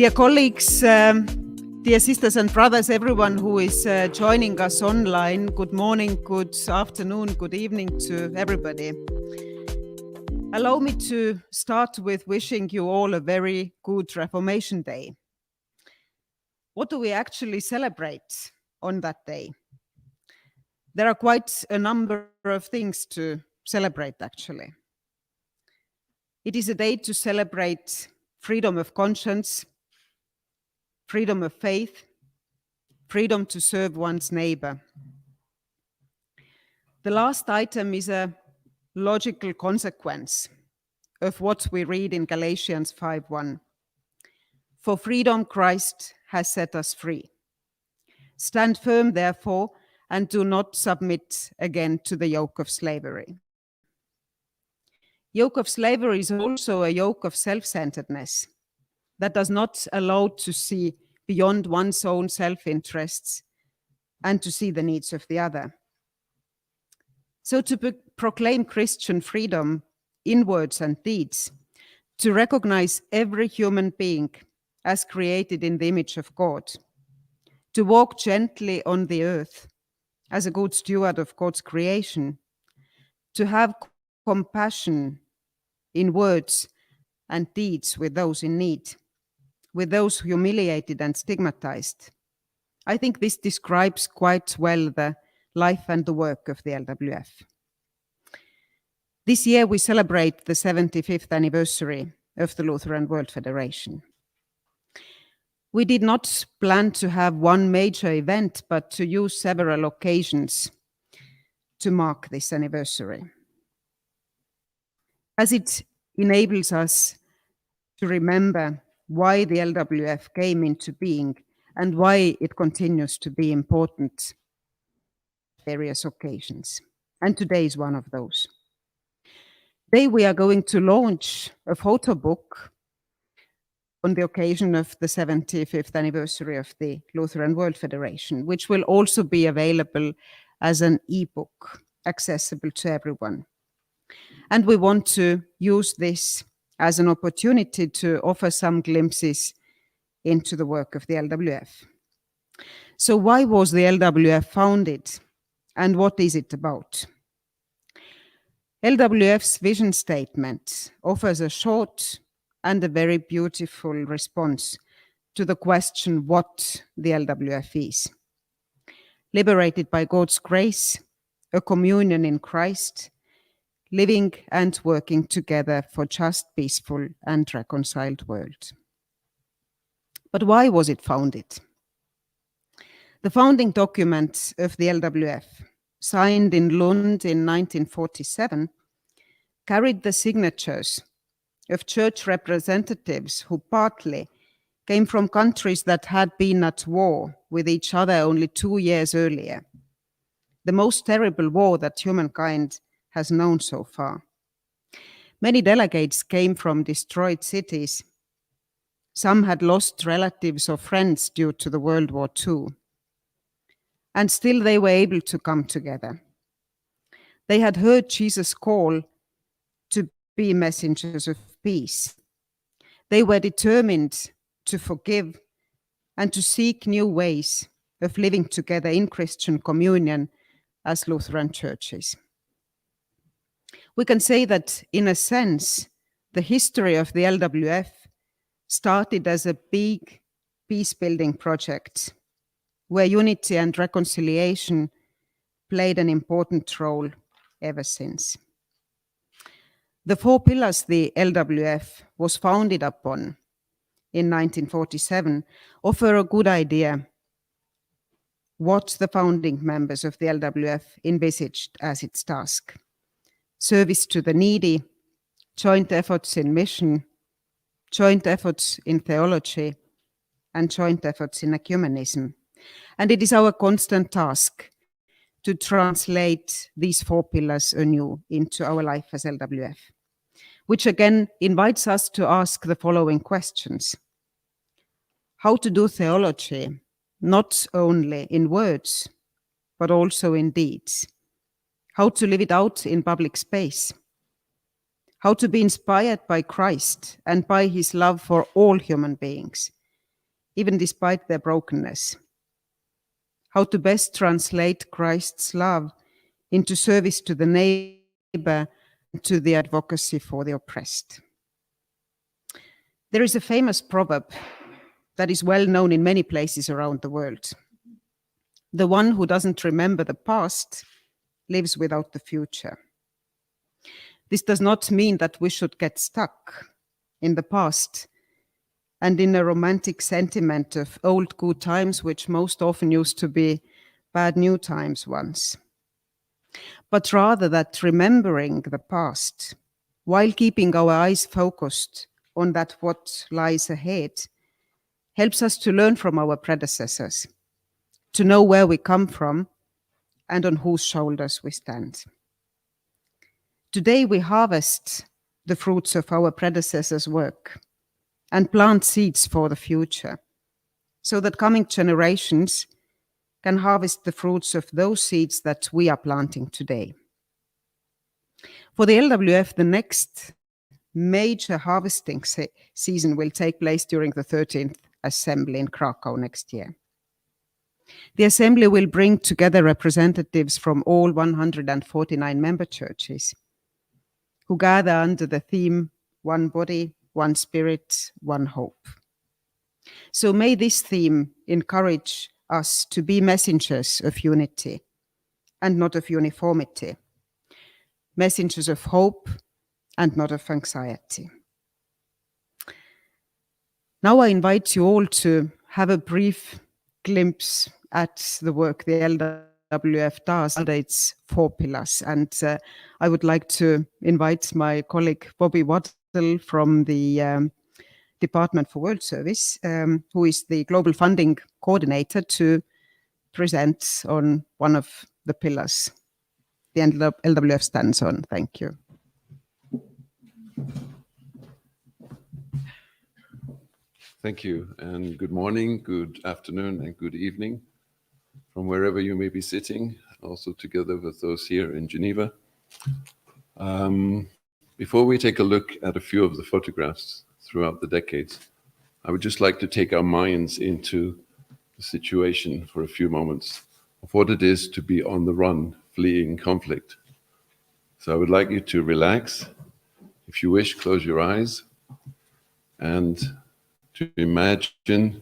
Dear colleagues, dear sisters and brothers, everyone who is joining us online, good morning, good afternoon, good evening to everybody. Allow me to start with wishing you all a very good Reformation Day. What do we actually celebrate on that day? There are quite a number of things to celebrate, actually. It is a day to celebrate freedom of conscience, freedom of faith, freedom to serve one's neighbor. The last item is a logical consequence of what we read in Galatians 5:1. For freedom Christ has set us free. Stand firm, therefore, and do not submit again to the yoke of slavery. Yoke of slavery is also a yoke of self-centeredness that does not allow to see beyond one's own self-interests and to see the needs of the other. So to proclaim Christian freedom in words and deeds, to recognize every human being as created in the image of God, to walk gently on the earth as a good steward of God's creation, to have compassion in words and deeds with those in need, with those humiliated and stigmatized. I think this describes quite well the life and the work of the LWF. This year we celebrate the 75th anniversary of the Lutheran World Federation. We did not plan to have one major event, but to use several occasions to mark this anniversary, as it enables us to remember why the LWF came into being and why it continues to be important on various occasions. And today is one of those. Today we are going to launch a photo book on the occasion of the 75th anniversary of the Lutheran World Federation, which will also be available as an e-book, accessible to everyone. And we want to use this as an opportunity to offer some glimpses into the work of the LWF. So why was the LWF founded and what is it about? LWF's vision statement offers a short and a very beautiful response to the question what the LWF is. Liberated by God's grace, a communion in Christ, living and working together for just, peaceful and reconciled world. But why was it founded? The founding document of the LWF, signed in Lund in 1947, carried the signatures of church representatives who partly came from countries that had been at war with each other only 2 years earlier, the most terrible war that humankind has known so far. Many delegates came from destroyed cities. Some had lost relatives or friends due to the World War II. And still they were able to come together. They had heard Jesus' call to be messengers of peace. They were determined to forgive and to seek new ways of living together in Christian communion as Lutheran churches. We can say that, in a sense, the history of the LWF started as a big peace-building project where unity and reconciliation played an important role ever since. The 4 pillars the LWF was founded upon in 1947 offer a good idea what the founding members of the LWF envisaged as its task: service to the needy, joint efforts in mission, joint efforts in theology, and joint efforts in ecumenism. And it is our constant task to translate these 4 pillars anew into our life as LWF, which again invites us to ask the following questions. How to do theology, not only in words, but also in deeds. How to live it out in public space. How to be inspired by Christ and by his love for all human beings, even despite their brokenness. How to best translate Christ's love into service to the neighbor and to the advocacy for the oppressed. There is a famous proverb that is well known in many places around the world. The one who doesn't remember the past lives without the future. This does not mean that we should get stuck in the past and in a romantic sentiment of old good times, which most often used to be bad new times once. But rather that remembering the past, while keeping our eyes focused on that what lies ahead, helps us to learn from our predecessors, to know where we come from and on whose shoulders we stand. Today we harvest the fruits of our predecessors' work and plant seeds for the future, so that coming generations can harvest the fruits of those seeds that we are planting today. For the LWF, the next major harvesting season will take place during the 13th Assembly in Krakow next year. The Assembly will bring together representatives from all 149 member churches who gather under the theme, One Body, One Spirit, One Hope. So may this theme encourage us to be messengers of unity and not of uniformity, messengers of hope and not of anxiety. Now I invite you all to have a brief glimpse at the work the LWF does under its 4 pillars. And I would like to invite my colleague Bobby Waddell from the Department for World Service, who is the Global Funding Coordinator, to present on one of the pillars the LWF stands on. Thank you. Thank you, and good morning, good afternoon, and good evening from wherever you may be sitting, also together with those here in Geneva. Before we take a look at a few of the photographs throughout the decades, I would just like to take our minds into the situation for a few moments of what it is to be on the run, fleeing conflict. So I would like you to relax. If you wish, close your eyes and to imagine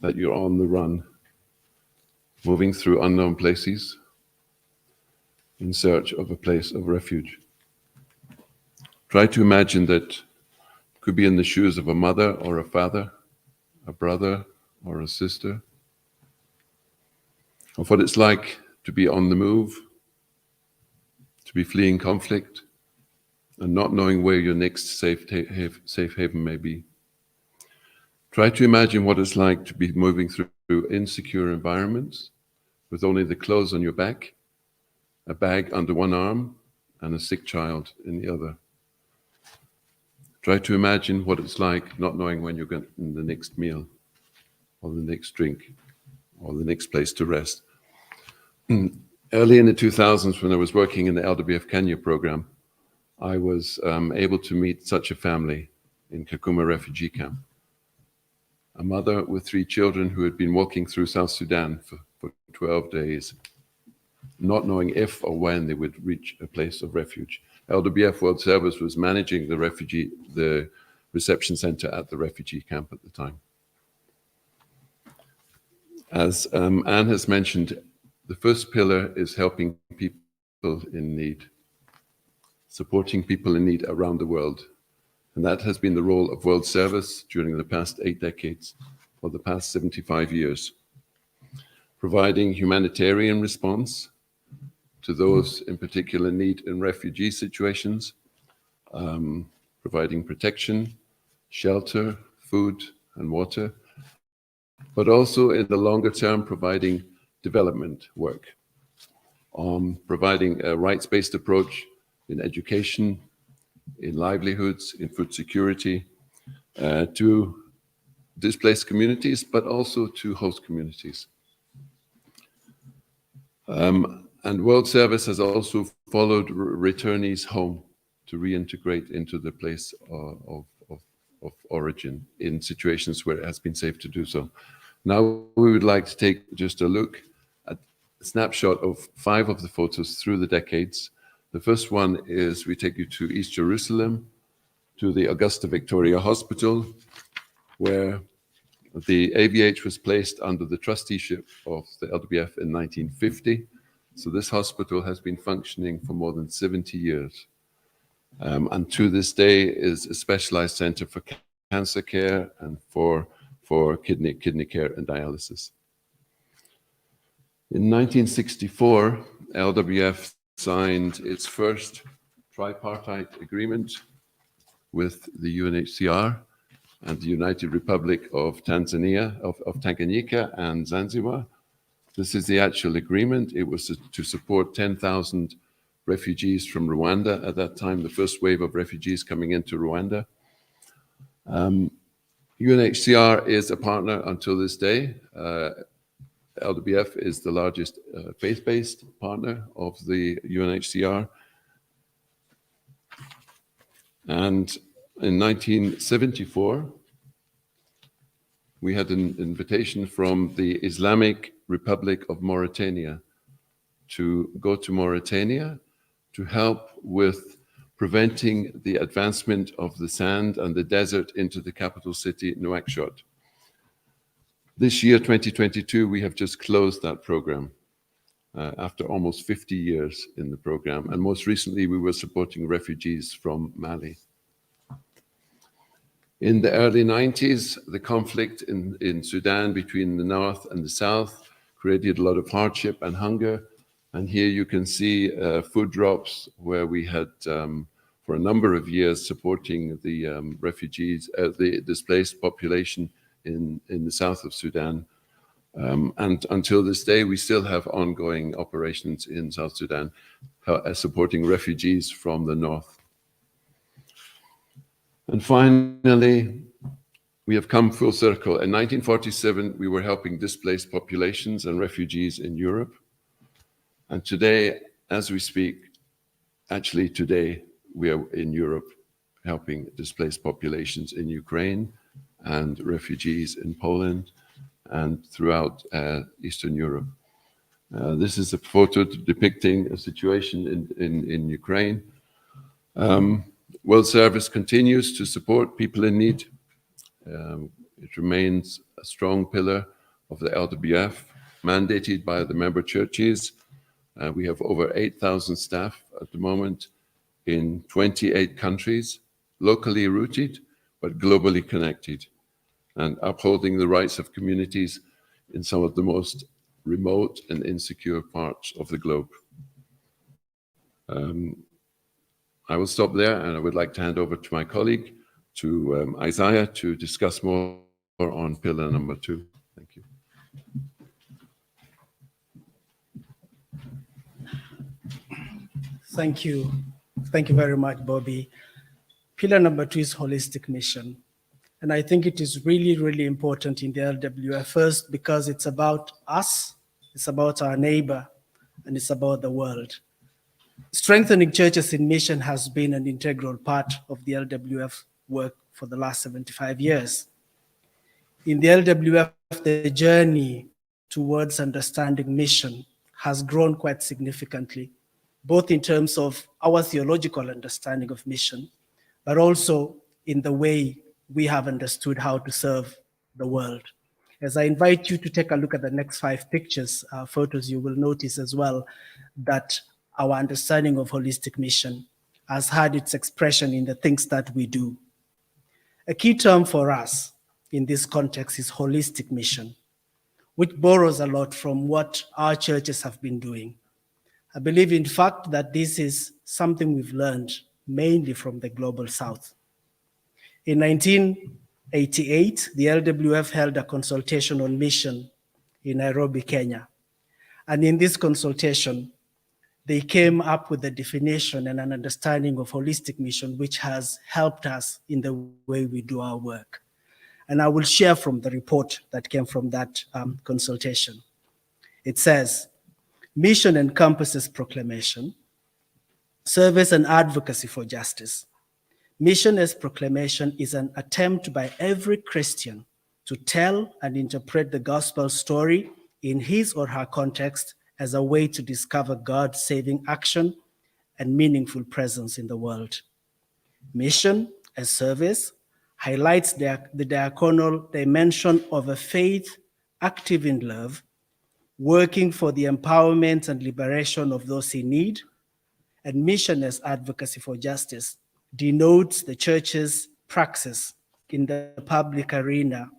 that you're on the run, moving through unknown places in search of a place of refuge. Try to imagine that you could be in the shoes of a mother or a father, a brother or a sister, of what it's like to be on the move, to be fleeing conflict, and not knowing where your next safe haven may be. Try to imagine what it's like to be moving through insecure environments with only the clothes on your back, a bag under one arm, and a sick child in the other. Try to imagine what it's like not knowing when you're getting the next meal, or the next drink, or the next place to rest. Early in the 2000s, when I was working in the LWF Kenya program, I was able to meet such a family in Kakuma refugee camp. A mother with 3 children who had been walking through South Sudan for 12 days, not knowing if or when they would reach a place of refuge. LWF World Service was managing the reception center at the refugee camp at the time. As Anne has mentioned, the first pillar is helping people in need, supporting people in need around the world. And that has been the role of World Service during the past 8 decades, or the past 75 years, providing humanitarian response to those in particular need in refugee situations, providing protection, shelter, food, and water, but also in the longer term, providing development work, providing a rights-based approach in education, in livelihoods, in food security, to displaced communities, but also to host communities. And World Service has also followed returnees home to reintegrate into the place of origin in situations where it has been safe to do so. Now we would like to take just a look at a snapshot of 5 of the photos through the decades. The first one is we take you to East Jerusalem, to the Augusta Victoria Hospital, where the AVH was placed under the trusteeship of the LWF in 1950. So this hospital has been functioning for more than 70 years. And to this day is a specialized center for cancer care and for kidney care and dialysis. In 1964, LWF signed its first tripartite agreement with the UNHCR and the United Republic of Tanzania, of Tanganyika and Zanzibar. This is the actual agreement. It was to support 10,000 refugees from Rwanda at that time, the first wave of refugees coming into Rwanda. UNHCR is a partner until this day. LWF is the largest faith-based partner of the UNHCR. And in 1974, we had an invitation from the Islamic Republic of Mauritania to go to Mauritania to help with preventing the advancement of the sand and the desert into the capital city, Nouakchott. This year, 2022, we have just closed that program after almost 50 years in the program. And most recently, we were supporting refugees from Mali. In the early 90s, the conflict in Sudan between the north and the south created a lot of hardship and hunger. And here you can see food drops where we had, for a number of years, supporting the refugees, the displaced population in the south of Sudan. And until this day, we still have ongoing operations in South Sudan, supporting refugees from the north. And finally, we have come full circle. In 1947, we were helping displaced populations and refugees in Europe. And today, as we speak, actually today, we are in Europe helping displaced populations in Ukraine and refugees in Poland and throughout Eastern Europe. This is a photo depicting a situation in Ukraine. World Service continues to support people in need. It remains a strong pillar of the LWF, mandated by the member churches. We have over 8,000 staff at the moment in 28 countries, locally rooted, but globally connected, and upholding the rights of communities in some of the most remote and insecure parts of the globe. I will stop there, and I would like to hand over to my colleague, to Isaiah, to discuss more on pillar number 2. Thank you. Thank you. Thank you very much, Bobby. Pillar number 2 is holistic mission. And I think it is really, really important in the LWF first because it's about us, it's about our neighbor, and it's about the world. Strengthening churches in mission has been an integral part of the LWF work for the last 75 years. In the LWF, the journey towards understanding mission has grown quite significantly, both in terms of our theological understanding of mission, but also in the way we have understood how to serve the world. As I invite you to take a look at the next 5 pictures, photos, you will notice as well that our understanding of holistic mission has had its expression in the things that we do. A key term for us in this context is holistic mission, which borrows a lot from what our churches have been doing. I believe, in fact, that this is something we've learned mainly from the Global South. In 1988, the LWF held a consultation on mission in Nairobi, Kenya. And in this consultation, they came up with a definition and an understanding of holistic mission, which has helped us in the way we do our work. And I will share from the report that came from that consultation. It says, mission encompasses proclamation, service and advocacy for justice. Mission as proclamation is an attempt by every Christian to tell and interpret the gospel story in his or her context as a way to discover God's saving action and meaningful presence in the world. Mission as service highlights the diaconal dimension of a faith active in love, working for the empowerment and liberation of those in need, and mission as advocacy for justice denotes the church's praxis in the public arena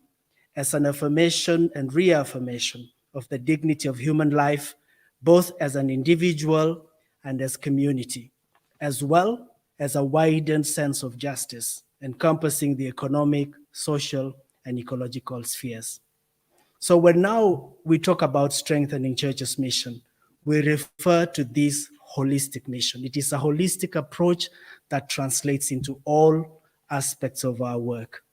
as an affirmation and reaffirmation of the dignity of human life, both as an individual and as community, as well as a widened sense of justice, encompassing the economic, social, and ecological spheres. So when now we talk about strengthening church's mission, we refer to this holistic mission. It is a holistic approach that translates into all aspects of our work.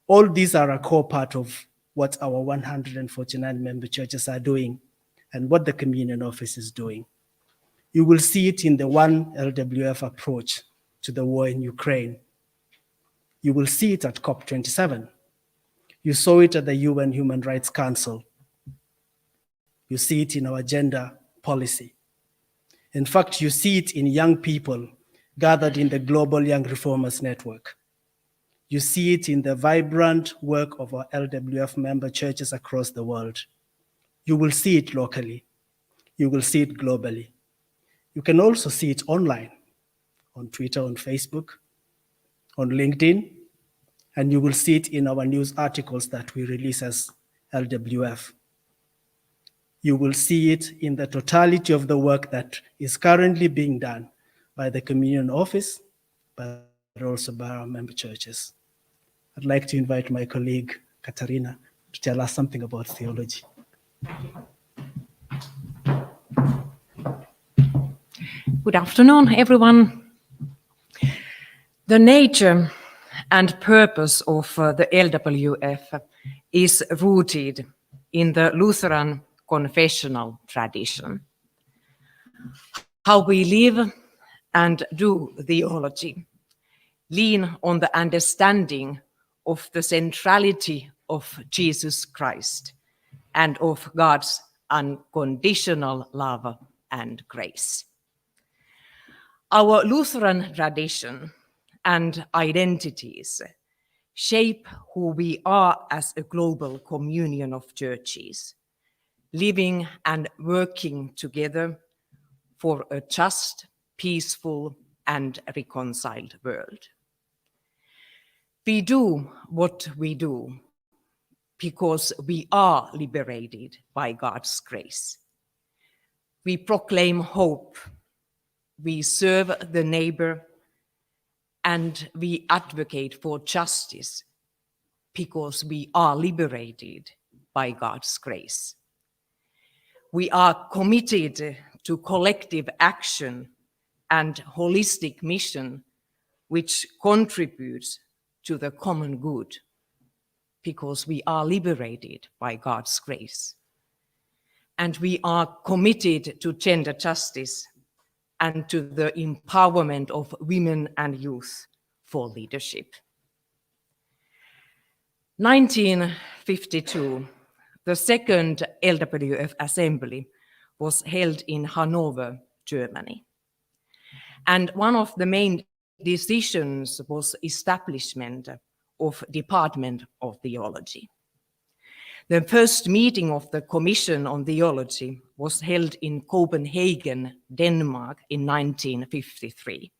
All these are a core part of what our 149 member churches are doing and what the Communion Office is doing. You will see it in the One LWF approach to the war in Ukraine. You will see it at COP27. You saw it at the UN Human Rights Council. You see it in our gender policy. In fact, you see it in young people gathered in the Global Young Reformers Network. You see it in the vibrant work of our LWF member churches across the world. You will see it locally. You will see it globally. You can also see it online, on Twitter, on Facebook, on LinkedIn, and you will see it in our news articles that we release as LWF. You will see it in the totality of the work that is currently being done by the Communion Office, but also by our member churches. I'd like to invite my colleague, Katarina, to tell us something about theology. Good afternoon, everyone. The nature and purpose of the LWF is rooted in the Lutheran confessional tradition. How we live and do theology lean on the understanding of the centrality of Jesus Christ and of God's unconditional love and grace. Our Lutheran tradition and identities shape who we are as a global communion of churches, living and working together for a just, peaceful, and reconciled world. We do what we do because we are liberated by God's grace. We proclaim hope, we serve the neighbor, and we advocate for justice because we are liberated by God's grace. We are committed to collective action and holistic mission, which contributes to the common good, because we are liberated by God's grace. And we are committed to gender justice and to the empowerment of women and youth for leadership. 1952, the second LWF assembly was held in Hanover, Germany. And one of the main decisions was establishment of Department of Theology. The first meeting of the Commission on Theology was held in Copenhagen, Denmark in 1953.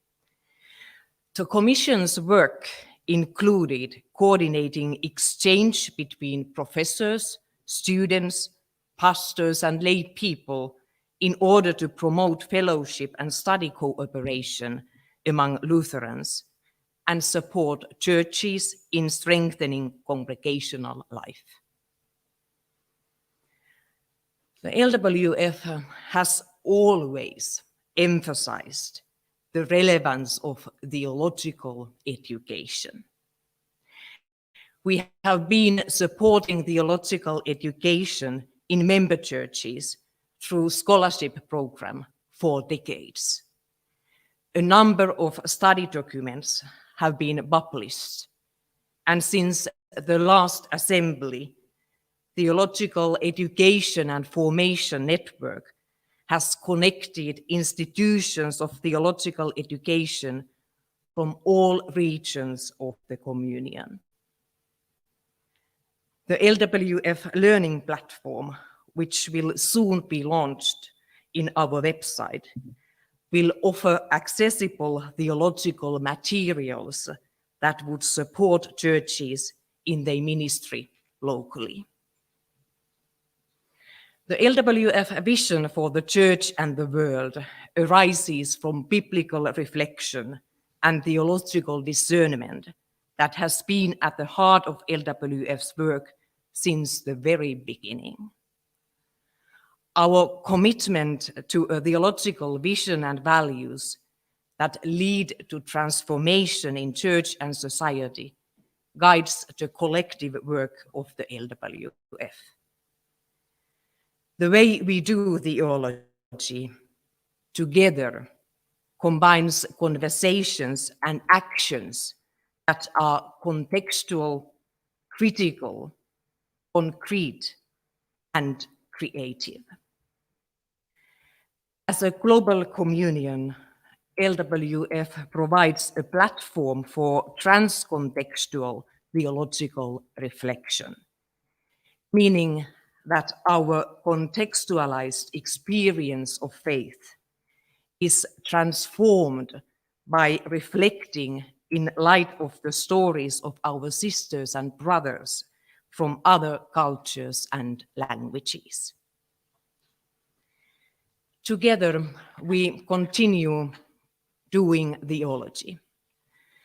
The Commission's work included coordinating exchange between professors, students, pastors, and lay people in order to promote fellowship and study cooperation among Lutherans and support churches in strengthening congregational life. The LWF has always emphasized the relevance of theological education. We have been supporting theological education in member churches through scholarship program for decades. A number of study documents have been published, and since the last assembly, Theological Education and Formation Network has connected institutions of theological education from all regions of the communion. The LWF Learning Platform, which will soon be launched in our website, will offer accessible theological materials that would support churches in their ministry locally. The LWF vision for the church and the world arises from biblical reflection and theological discernment that has been at the heart of LWF's work since the very beginning. Our commitment to a theological vision and values that lead to transformation in church and society guides the collective work of the LWF. The way we do theology together combines conversations and actions that are contextual, critical, concrete, and creative. As a global communion, LWF provides a platform for transcontextual theological reflection, meaning that our contextualized experience of faith is transformed by reflecting in light of the stories of our sisters and brothers from other cultures and languages. Together, we continue doing theology,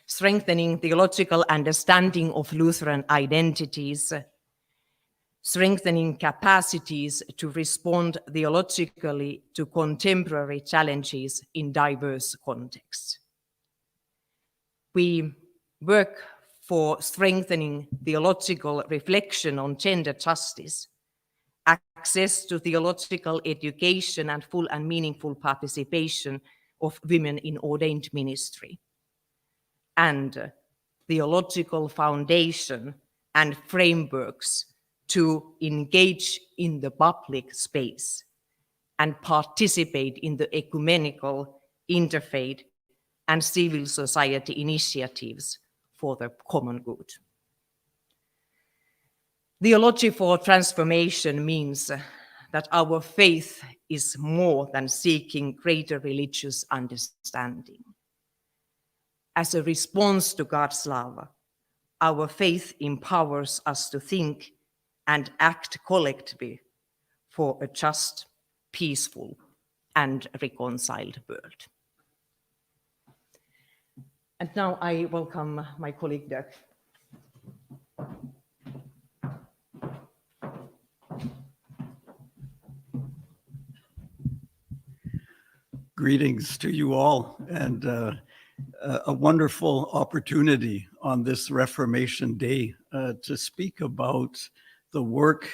strengthening theological understanding of Lutheran identities, strengthening capacities to respond theologically to contemporary challenges in diverse contexts. We work for strengthening theological reflection on gender justice, access to theological education, and full and meaningful participation of women in ordained ministry, and theological foundation and frameworks to engage in the public space and participate in the ecumenical, interfaith, and civil society initiatives for the common good. Theology for transformation means that our faith is more than seeking greater religious understanding. As a response to God's love, our faith empowers us to think and act collectively for a just, peaceful, and reconciled world. And now I welcome my colleague Dirk. Greetings to you all, and a wonderful opportunity on this Reformation Day to speak about the work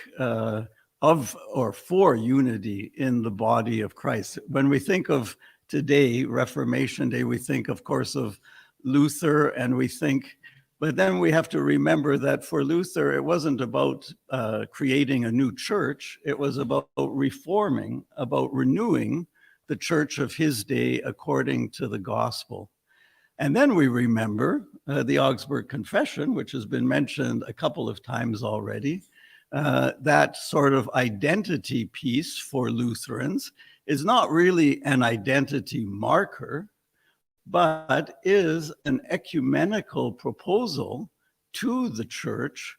of or for unity in the body of Christ. When we think of today, Reformation Day, we think, of course, of Luther, and we think, but then we have to remember that for Luther, it wasn't about creating a new church. It was about reforming, about renewing the church of his day according to the gospel. And then we remember the Augsburg Confession, which has been mentioned a couple of times already. That sort of identity piece for Lutherans is not really an identity marker, but is an ecumenical proposal to the church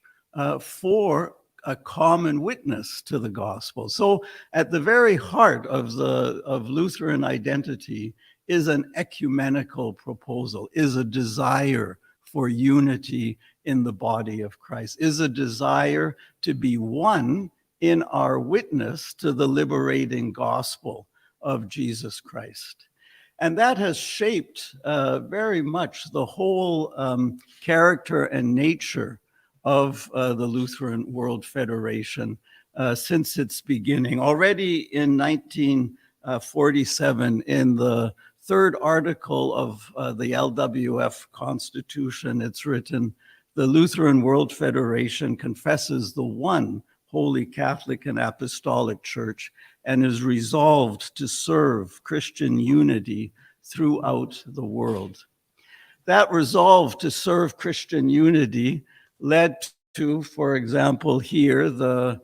for a common witness to the gospel. So at the very heart of Lutheran identity is an ecumenical proposal, is a desire for unity in the body of Christ, is a desire to be one in our witness to the liberating gospel of Jesus Christ. And that has shaped very much the whole character and nature of the Lutheran World Federation since its beginning. Already in 1947, in the third article of the LWF Constitution, it's written, the Lutheran World Federation confesses the one Holy Catholic and Apostolic Church and is resolved to serve Christian unity throughout the world. That resolve to serve Christian unity led to, for example, here, the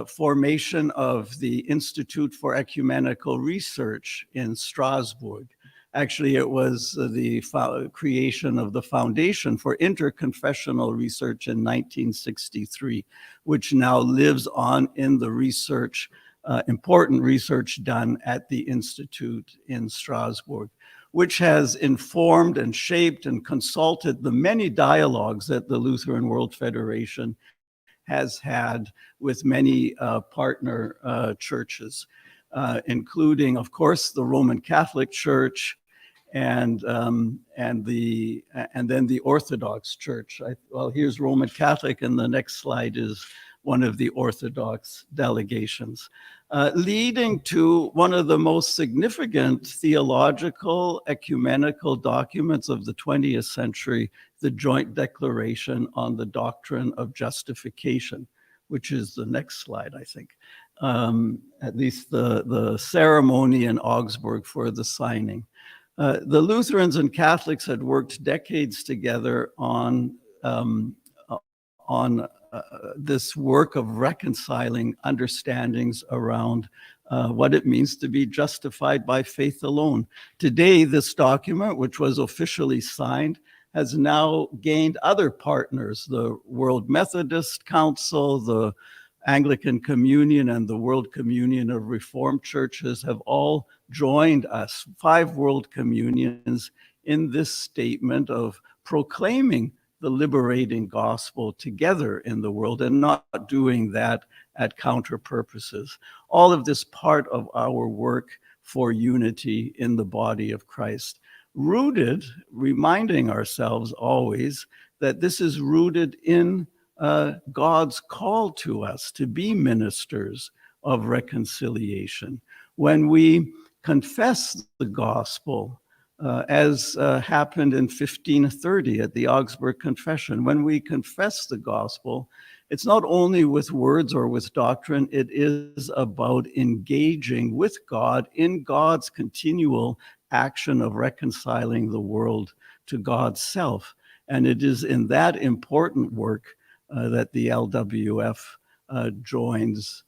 formation of the Institute for Ecumenical Research in Strasbourg. Actually, it was the creation of the Foundation for Interconfessional Research in 1963, which now lives on in the research, important research done at the Institute in Strasbourg, which has informed and shaped and consulted the many dialogues that the Lutheran World Federation has had with many partner churches, including, of course, the Roman Catholic Church and then the Orthodox Church. Well, here's Roman Catholic, and the next slide is one of the Orthodox delegations, leading to one of the most significant theological ecumenical documents of the 20th century, the Joint Declaration on the Doctrine of Justification, which is the next slide, I think. At least the ceremony in Augsburg for the signing. The Lutherans and Catholics had worked decades together on this work of reconciling understandings around what it means to be justified by faith alone. Today, this document, which was officially signed, has now gained other partners. The World Methodist Council, the Anglican Communion, and the World Communion of Reformed Churches have all joined us, 5 world communions, in this statement of proclaiming the liberating gospel together in the world and not doing that at counter purposes. All of this part of our work for unity in the body of Christ, rooted, reminding ourselves always that this is rooted in God's call to us to be ministers of reconciliation. When we confess the gospel, as happened in 1530 at the Augsburg Confession, when we confess the gospel, it's not only with words or with doctrine, it is about engaging with God in God's continual action of reconciling the world to God's self. And it is in that important work that the LWF joins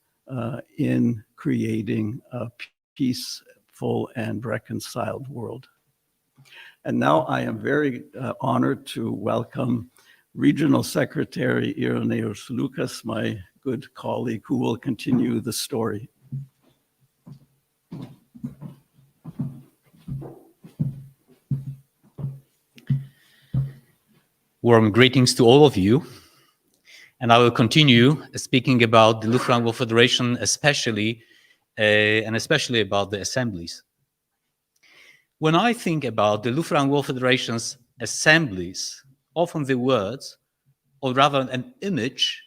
in creating a peaceful and reconciled world. And now I am very honored to welcome Regional Secretary Irenaeus Lucas, my good colleague, who will continue the story. Warm greetings to all of you. And I will continue speaking about the Lutheran World Federation, especially about the assemblies. When I think about the Lutheran World Federation's assemblies, often the words, or rather an image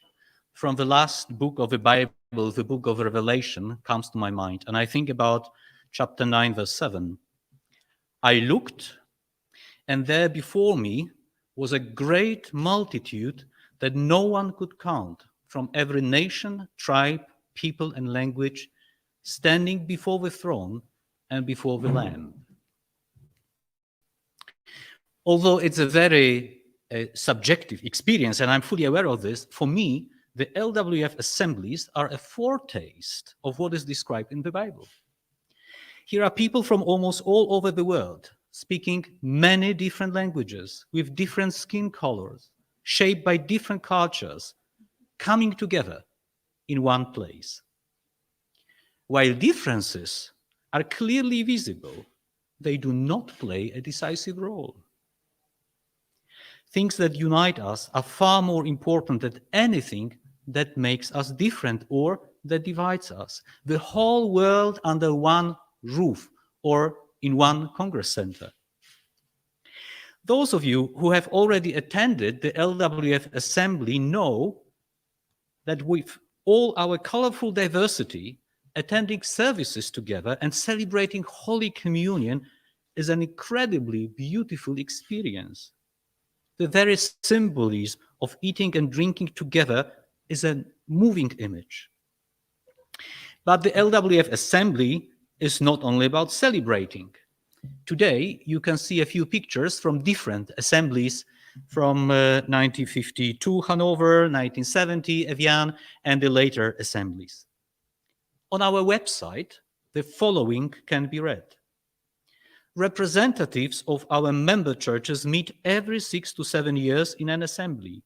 from the last book of the Bible, the book of Revelation, comes to my mind. And I think about chapter 9, verse 7. I looked, and there before me was a great multitude that no one could count, from every nation, tribe, people, and language, standing before the throne and before the Lamb. Although it's a very subjective experience, and I'm fully aware of this, for me, the LWF assemblies are a foretaste of what is described in the Bible. Here are people from almost all over the world, speaking many different languages, with different skin colors, shaped by different cultures, coming together in one place. While differences are clearly visible, they do not play a decisive role. Things that unite us are far more important than anything that makes us different or that divides us. The whole world under one roof or in one Congress Center. Those of you who have already attended the LWF assembly know that with all our colorful diversity, attending services together and celebrating Holy Communion is an incredibly beautiful experience. The very symbolism of eating and drinking together is a moving image. But the LWF assembly is not only about celebrating. Today, you can see a few pictures from different assemblies from 1952 Hanover, 1970 Evian, and the later assemblies. On our website, the following can be read. Representatives of our member churches meet every 6 to 7 years in an assembly.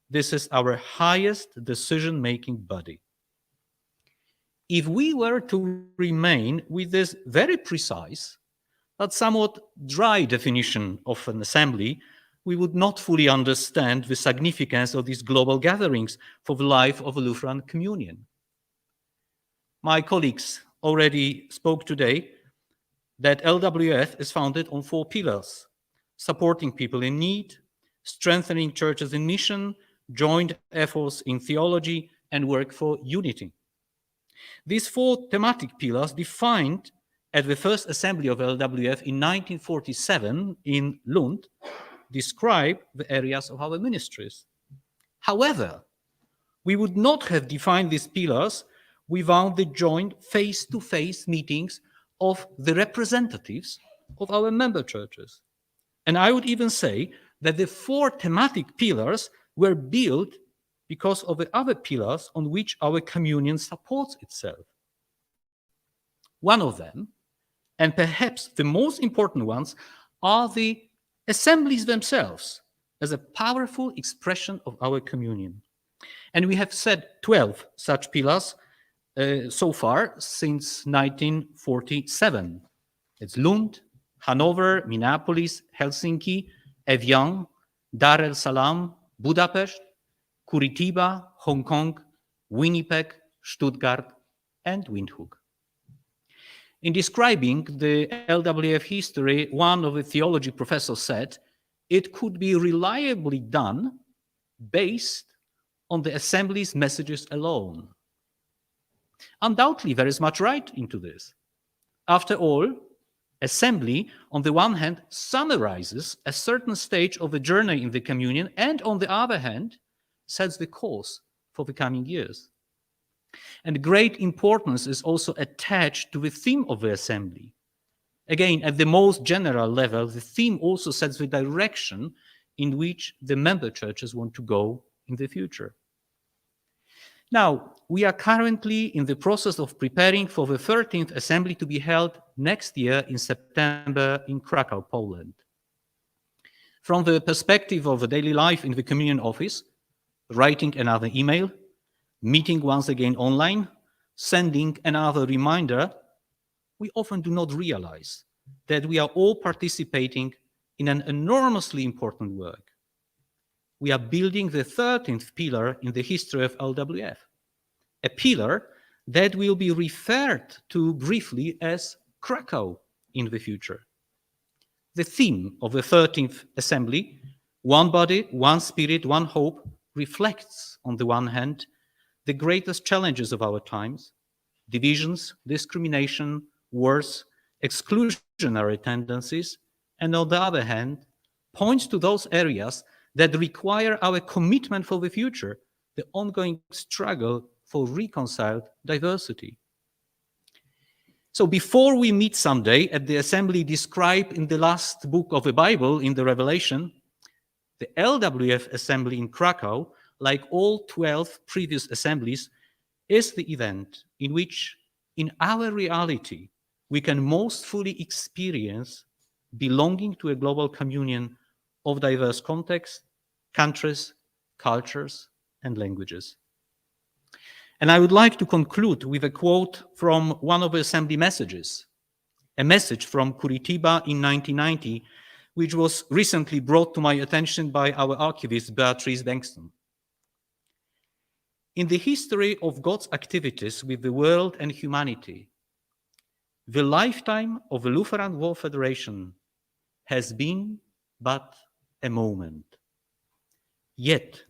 This is our highest decision-making body. If we were to remain with this very precise but somewhat dry definition of an assembly, we would not fully understand the significance of these global gatherings for the life of a Lutheran communion. My colleagues already spoke today that LWF is founded on 4 pillars: supporting people in need, strengthening churches in mission, joint efforts in theology, and work for unity. These 4 thematic pillars, defined at the first assembly of LWF in 1947 in Lund, describe the areas of our ministries. However, we would not have defined these pillars without the joint face-to-face meetings of the representatives of our member churches. And I would even say that the 4 thematic pillars were built because of the other pillars on which our communion supports itself. One of them, and perhaps the most important ones, are the assemblies themselves as a powerful expression of our communion. And we have set 12 such pillars so far since 1947. It's Lund, Hanover, Minneapolis, Helsinki, Evian, Dar es Salaam, Budapest, Curitiba, Hong Kong, Winnipeg, Stuttgart, and Windhoek. In describing the LWF history, one of the theology professors said, it could be reliably done based on the assembly's messages alone. Undoubtedly, there is much right into this. After all, assembly, on the one hand, summarizes a certain stage of the journey in the communion, and on the other hand, sets the course for the coming years. And great importance is also attached to the theme of the assembly. Again, at the most general level, the theme also sets the direction in which the member churches want to go in the future. Now, we are currently in the process of preparing for the 13th assembly to be held next year in September in Krakow, Poland. From the perspective of the daily life in the communion office, writing another email, meeting once again online, sending another reminder, we often do not realize that we are all participating in an enormously important work. We are building the 13th pillar in the history of LWF, a pillar that will be referred to briefly as Krakow in the future. The theme of the 13th assembly, one body, one spirit, one hope, reflects, on the one hand, the greatest challenges of our times: divisions, discrimination, wars, exclusionary tendencies, and on the other hand, points to those areas that require our commitment for the future, the ongoing struggle for reconciled diversity. So before we meet someday at the assembly described in the last book of the Bible, in the Revelation, the LWF assembly in Krakow, like all 12 previous assemblies, is the event in which, in our reality, we can most fully experience belonging to a global communion of diverse contexts, countries, cultures, and languages. And I would like to conclude with a quote from one of the assembly messages, a message from Curitiba in 1990, which was recently brought to my attention by our archivist, Beatrice Bengtsson. In the history of God's activities with the world and humanity, the lifetime of the Lutheran World Federation has been but a moment. Yet,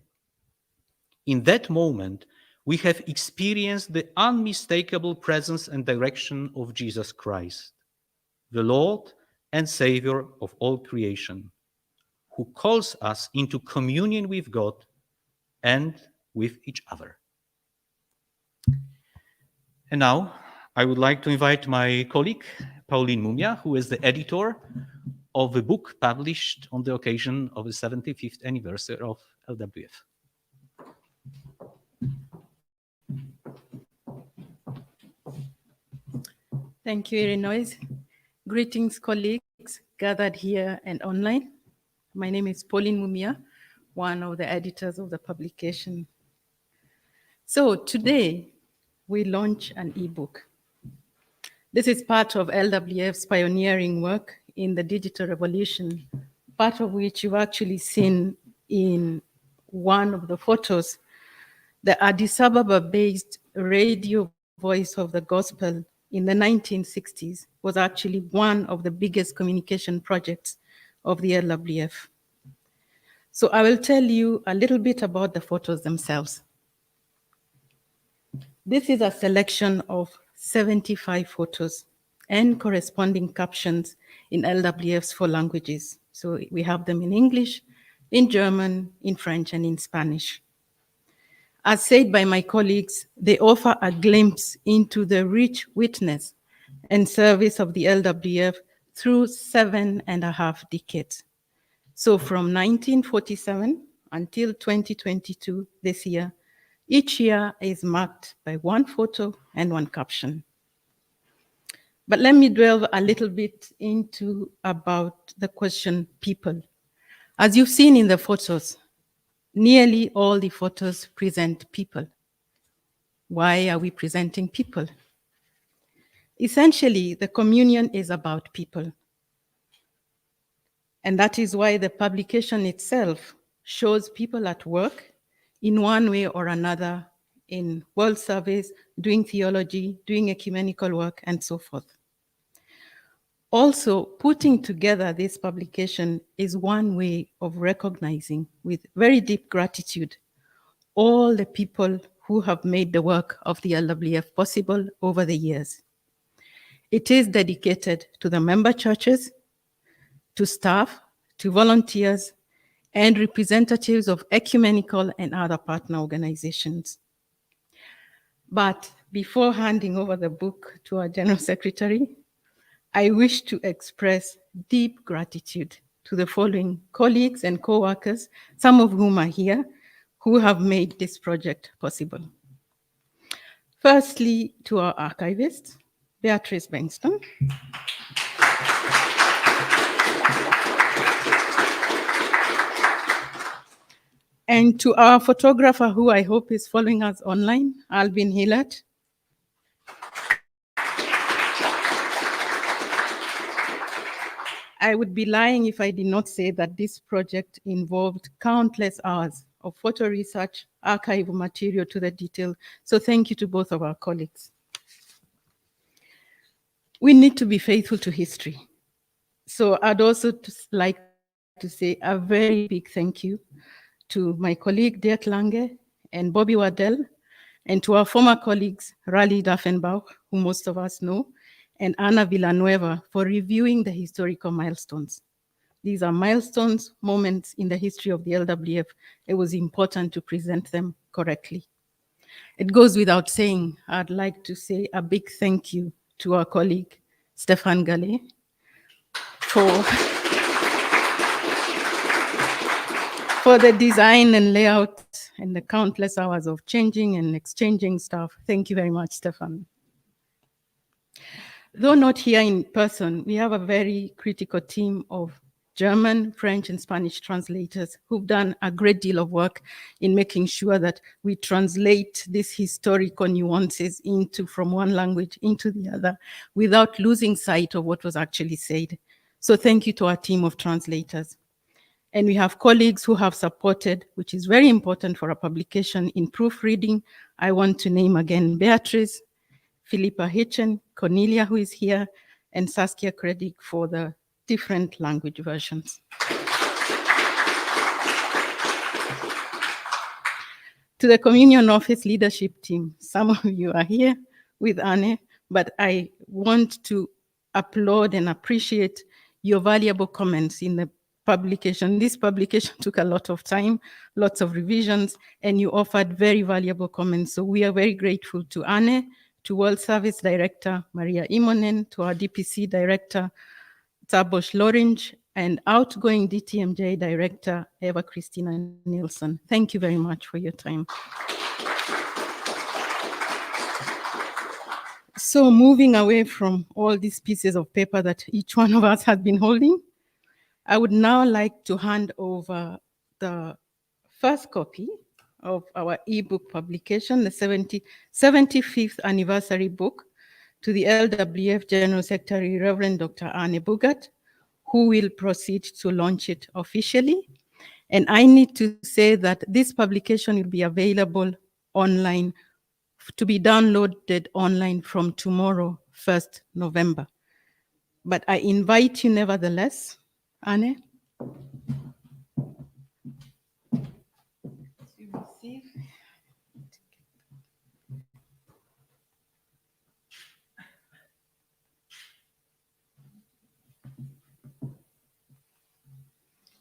in that moment, we have experienced the unmistakable presence and direction of Jesus Christ, the Lord and Savior of all creation, who calls us into communion with God and with each other. And now I would like to invite my colleague, Pauline Mumia, who is the editor of a book published on the occasion of the 75th anniversary of LWF. Thank you, Irinois. Greetings, colleagues gathered here and online. My name is Pauline Mumia, one of the editors of the publication. So today, we launch an ebook. This is part of LWF's pioneering work in the digital revolution, part of which you've actually seen in one of the photos. The Addis Ababa-based radio Voice of the Gospel in the 1960s was actually one of the biggest communication projects of the LWF. So I will tell you a little bit about the photos themselves. This is a selection of 75 photos and corresponding captions in LWF's 4 languages. So we have them in English, in German, in French, and in Spanish. As said by my colleagues, they offer a glimpse into the rich witness and service of the LWF through 7.5 decades. So from 1947 until 2022, this year, each year is marked by 1 photo and 1 caption. But let me delve a little bit into about the question people. As you've seen in the photos, nearly all the photos present people. Why are we presenting people? Essentially, the communion is about people. And that is why the publication itself shows people at work in one way or another in world service, doing theology, doing ecumenical work, and so forth. Also, putting together this publication is one way of recognizing with very deep gratitude all the people who have made the work of the LWF possible over the years. It is dedicated to the member churches, to staff, to volunteers, and representatives of ecumenical and other partner organizations. But before handing over the book to our General Secretary, I wish to express deep gratitude to the following colleagues and co-workers, some of whom are here, who have made this project possible. Firstly, to our archivist, Beatrice Bengston. And to our photographer, who I hope is following us online, Albin Hillert. I would be lying if I did not say that this project involved countless hours of photo research, archival material to the detail. So thank you to both of our colleagues. We need to be faithful to history. So I'd also like to say a very big thank you to my colleague Dirk Lange and Bobby Waddell, and to our former colleagues Raleigh Daffenbauch, who most of us know, and Ana Villanueva for reviewing the historical milestones. These are milestones, moments in the history of the LWF. It was important to present them correctly. It goes without saying, I'd like to say a big thank you to our colleague, Stéphane Gallet, for the design and layout and the countless hours of changing and exchanging stuff. Thank you very much, Stéphane. Though not here in person, we have a very critical team of German, French, and Spanish translators who've done a great deal of work in making sure that we translate these historical nuances from one language into the other without losing sight of what was actually said. So thank you to our team of translators. And we have colleagues who have supported, which is very important for a publication, in proofreading. I want to name again Beatrice, Philippa Hitchen, Cornelia, who is here, and Saskia Kredig for the different language versions. To the Communion Office leadership team, some of you are here with Anne, but I want to applaud and appreciate your valuable comments in the publication. This publication took a lot of time, lots of revisions, and you offered very valuable comments. So we are very grateful to Anne, to World Service Director Maria Imonen, to our DPC Director Tabosh Loringe, and outgoing DTMJ Director Eva Christina Nielsen. Thank you very much for your time. So moving away from all these pieces of paper that each one of us has been holding, I would now like to hand over the first copy of our ebook publication, the 75th anniversary book, to the LWF General Secretary, Reverend Dr. Anne Bugat, who will proceed to launch it officially. And I need to say that this publication will be available online, to be downloaded online from tomorrow, 1st November. But I invite you nevertheless, Anne.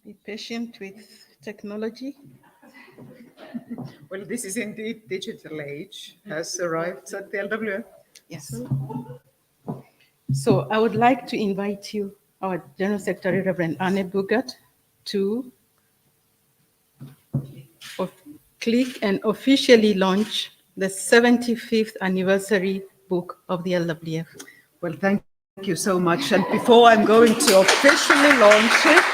Be patient with technology. Well, this is indeed digital age has arrived at the LWF. Yes. So I would like to invite you, our General Secretary, Reverend Anne Bugat, to click and officially launch the 75th anniversary book of the LWF. Well, thank you so much. And before I'm going to officially launch it,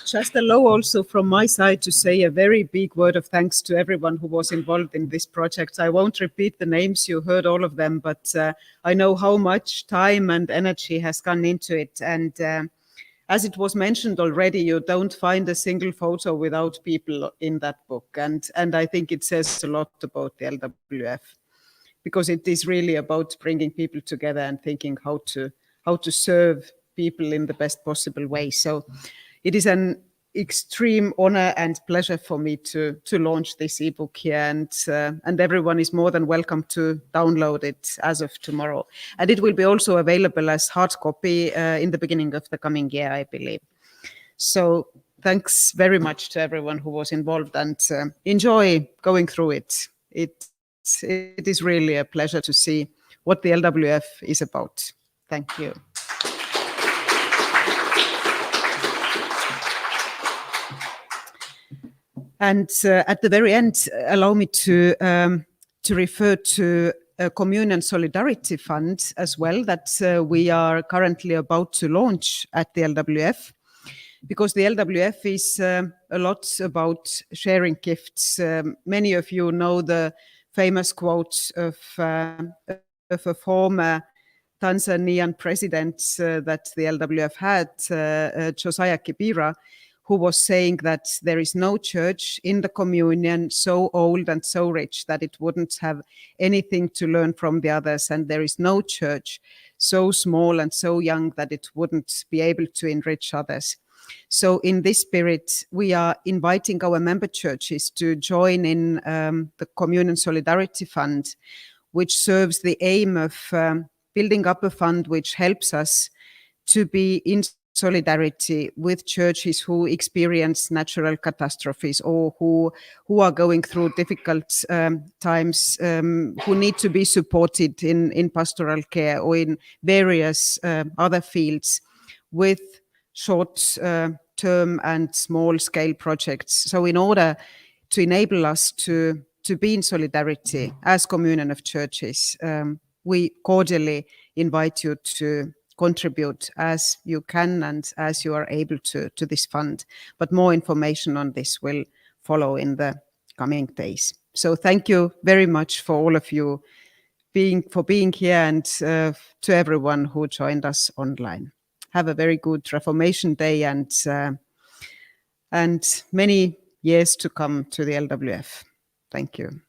just allow also from my side to say a very big word of thanks to everyone who was involved in this project. I won't repeat the names, you heard all of them, but I know how much time and energy has gone into it. And as it was mentioned already, you don't find a single photo without people in that book. And I think it says a lot about the LWF, because it is really about bringing people together and thinking how to serve people in the best possible way. So it is an extreme honor and pleasure for me to launch this ebook here, and everyone is more than welcome to download it as of tomorrow. And it will be also available as hard copy in the beginning of the coming year, I believe. So thanks very much to everyone who was involved, and enjoy going through it. It is really a pleasure to see what the LWF is about. Thank you. And at the very end, allow me to refer to a Communion Solidarity Fund as well that we are currently about to launch at the LWF, because the LWF is a lot about sharing gifts. Many of you know the famous quote of a former Tanzanian president that the LWF had, Josiah Kibira, who was saying that there is no church in the communion so old and so rich that it wouldn't have anything to learn from the others. And there is no church so small and so young that it wouldn't be able to enrich others. So in this spirit, we are inviting our member churches to join in the Communion Solidarity Fund, which serves the aim of building up a fund which helps us to be in solidarity with churches who experience natural catastrophes, or who are going through difficult times, who need to be supported in pastoral care or in various other fields with short-term and small-scale projects. So in order to enable us to be in solidarity as communion of churches, we cordially invite you to contribute as you can and as you are able to this fund. But more information on this will follow in the coming days. So thank you very much for all of you for being here, and to everyone who joined us online. Have a very good Reformation Day and many years to come to the LWF. Thank you.